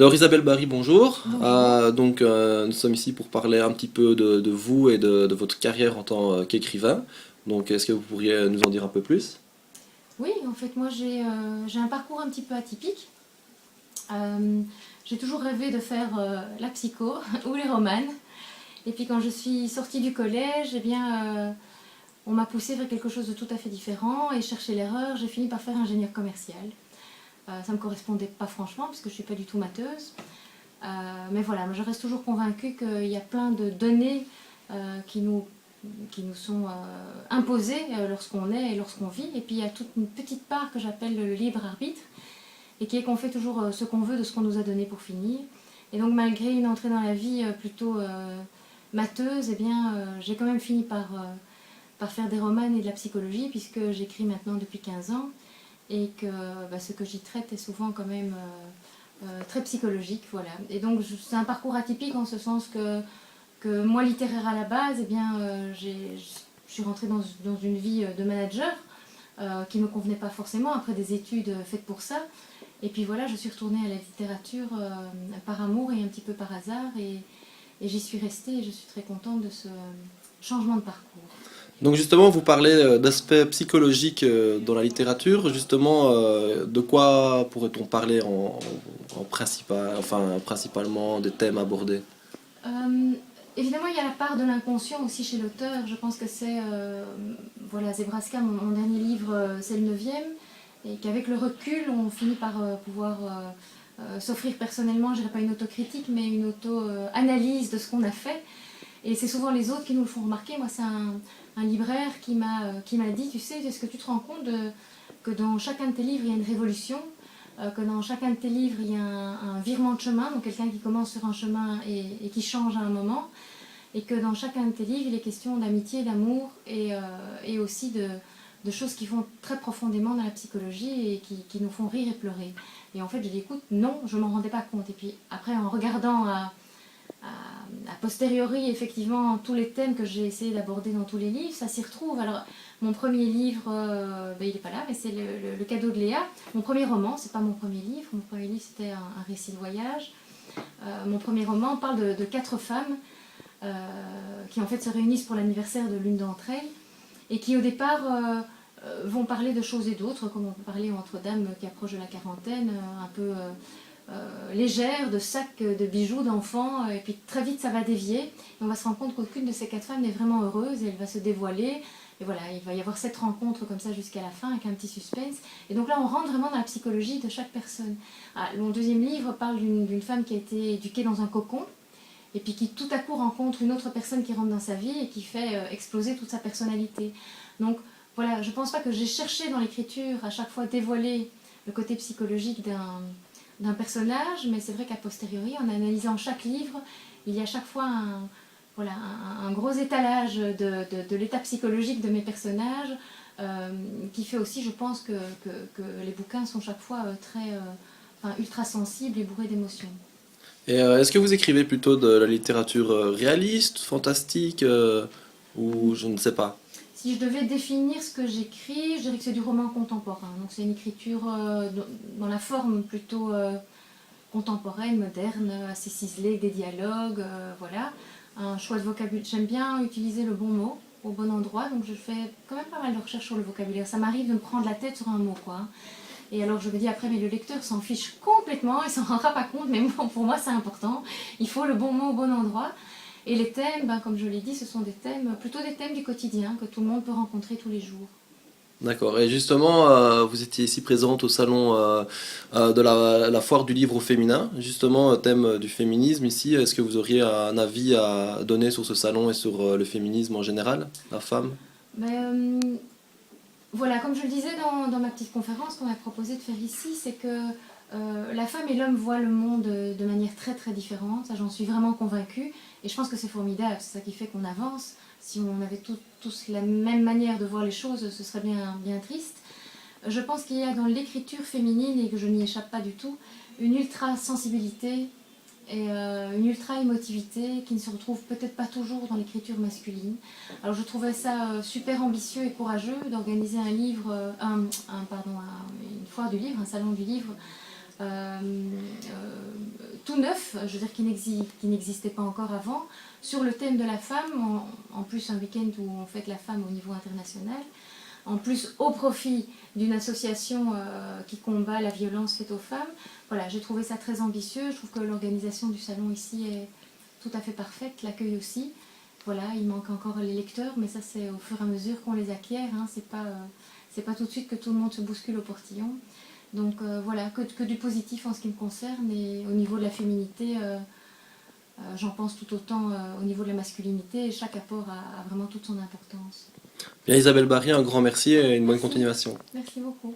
Alors Isabelle Barry, bonjour. Bonjour. Nous sommes ici pour parler un petit peu de vous et de votre carrière en tant qu'écrivain. Donc est-ce que vous pourriez nous en dire un peu plus? Oui, en fait, moi j'ai un parcours un petit peu atypique. Euh, j'ai toujours rêvé de faire la psycho ou les romanes. Et puis quand je suis sortie du collège, eh bien, on m'a poussée vers quelque chose de tout à fait différent et chercher l'erreur. J'ai fini par faire ingénieur commercial. Ça ne me correspondait pas franchement parce que je ne suis pas du tout matheuse. Mais voilà, je reste toujours convaincue qu'il y a plein de données qui nous sont imposées lorsqu'on est et lorsqu'on vit. Et puis il y a toute une petite part que j'appelle le libre arbitre, et qui est qu'on fait toujours ce qu'on veut de ce qu'on nous a donné pour finir. Et donc malgré une entrée dans la vie plutôt matheuse, eh bien, j'ai quand même fini par faire des romans et de la psychologie, puisque j'écris maintenant depuis 15 ans, et que ce que j'y traite est souvent quand même très psychologique. Voilà. Et donc c'est un parcours atypique en ce sens que moi, littéraire à la base, eh bien, je suis rentrée dans une vie de manager qui ne me convenait pas forcément après des études faites pour ça. Et puis voilà, je suis retournée à la littérature par amour et un petit peu par hasard, et j'y suis restée, et je suis très contente de ce changement de parcours. Donc justement, vous parlez d'aspects psychologiques dans la littérature. Justement, de quoi pourrait-on parler en principal, enfin principalement des thèmes abordés? Euh, Évidemment, il y a la part de l'inconscient aussi chez l'auteur. Je pense que c'est voilà, Zebraska, mon dernier livre, c'est le neuvième, et qu'avec le recul, on finit par pouvoir s'offrir personnellement, je dirais pas une autocritique, mais une auto-analyse de ce qu'on a fait. Et c'est souvent les autres qui nous le font remarquer. Moi, c'est un libraire qui m'a dit, tu sais, est-ce que tu te rends compte que dans chacun de tes livres, il y a une révolution, que dans chacun de tes livres, il y a un virement de chemin, donc quelqu'un qui commence sur un chemin et qui change à un moment, et que dans chacun de tes livres, il est question d'amitié, d'amour, et aussi de choses qui vont très profondément dans la psychologie et qui nous font rire et pleurer. Et en fait, j'ai dit, écoute, non, je ne m'en rendais pas compte. Et puis après, en regardant a posteriori, effectivement, tous les thèmes que j'ai essayé d'aborder dans tous les livres, ça s'y retrouve. Alors, mon premier livre, il n'est pas là, mais c'est le cadeau de Léa. Mon premier roman, c'est pas mon premier livre. Mon premier livre, c'était un récit de voyage. Mon premier roman parle de quatre femmes qui en fait se réunissent pour l'anniversaire de l'une d'entre elles, et qui au départ vont parler de choses et d'autres, comme on peut parler entre dames qui approchent de la quarantaine, un peu légères, de sacs, de bijoux, d'enfants, et puis très vite ça va dévier, et on va se rendre compte qu'aucune de ces quatre femmes n'est vraiment heureuse, et elle va se dévoiler, et voilà, il va y avoir cette rencontre comme ça jusqu'à la fin, avec un petit suspense, et donc là on rentre vraiment dans la psychologie de chaque personne. Mon deuxième livre parle d'une femme qui a été éduquée dans un cocon, et puis qui tout à coup rencontre une autre personne qui rentre dans sa vie et qui fait exploser toute sa personnalité. Donc voilà, je ne pense pas que j'ai cherché dans l'écriture à chaque fois dévoiler le côté psychologique d'un personnage, mais c'est vrai qu'à posteriori, en analysant chaque livre, il y a chaque fois voilà, un gros étalage de l'état psychologique de mes personnages, qui fait aussi, je pense, que les bouquins sont chaque fois ultra sensibles et bourrés d'émotions. Et est-ce que vous écrivez plutôt de la littérature réaliste, fantastique, ou je ne sais pas? Si je devais définir ce que j'écris, je dirais que c'est du roman contemporain. Donc c'est une écriture dans la forme plutôt contemporaine, moderne, assez ciselée, des dialogues, voilà. Un choix de vocabulaire. J'aime bien utiliser le bon mot au bon endroit, donc je fais quand même pas mal de recherches sur le vocabulaire. Ça m'arrive de me prendre la tête sur un mot, quoi. Et alors je me dis après, mais le lecteur s'en fiche complètement, il s'en rendra pas compte, mais pour moi c'est important. Il faut le bon mot au bon endroit. Et les thèmes, comme je l'ai dit, ce sont des thèmes, plutôt des thèmes du quotidien que tout le monde peut rencontrer tous les jours. D'accord. Et justement, vous étiez ici présente au salon de la foire du livre au féminin, justement, thème du féminisme ici. Est-ce que vous auriez un avis à donner sur ce salon et sur le féminisme en général, la femme? Mais voilà, comme je le disais dans ma petite conférence qu'on a proposé de faire ici, c'est que la femme et l'homme voient le monde de manière très très différente. Ça, j'en suis vraiment convaincue. Et je pense que c'est formidable. C'est ça qui fait qu'on avance. Si on avait tous la même manière de voir les choses, ce serait bien triste. Je pense qu'il y a dans l'écriture féminine, et que je n'y échappe pas du tout, une ultra-sensibilité et une ultra-émotivité qui ne se retrouve peut-être pas toujours dans l'écriture masculine. Alors je trouvais ça super ambitieux et courageux d'organiser un livre, une foire du livre, un salon du livre, tout neuf, je veux dire qui n'existait pas encore avant, sur le thème de la femme, en plus un week-end où on fête la femme au niveau international, en plus au profit d'une association qui combat la violence faite aux femmes. Voilà, j'ai trouvé ça très ambitieux, je trouve que l'organisation du salon ici est tout à fait parfaite, l'accueil aussi. Voilà, il manque encore les lecteurs, mais ça c'est au fur et à mesure qu'on les acquiert, hein, c'est pas tout de suite que tout le monde se bouscule au portillon. Donc voilà, que du positif en ce qui me concerne, et au niveau de la féminité, j'en pense tout autant au niveau de la masculinité, et chaque apport a vraiment toute son importance. Bien Isabelle Barry, un grand merci et une bonne Merci. continuation. Merci beaucoup.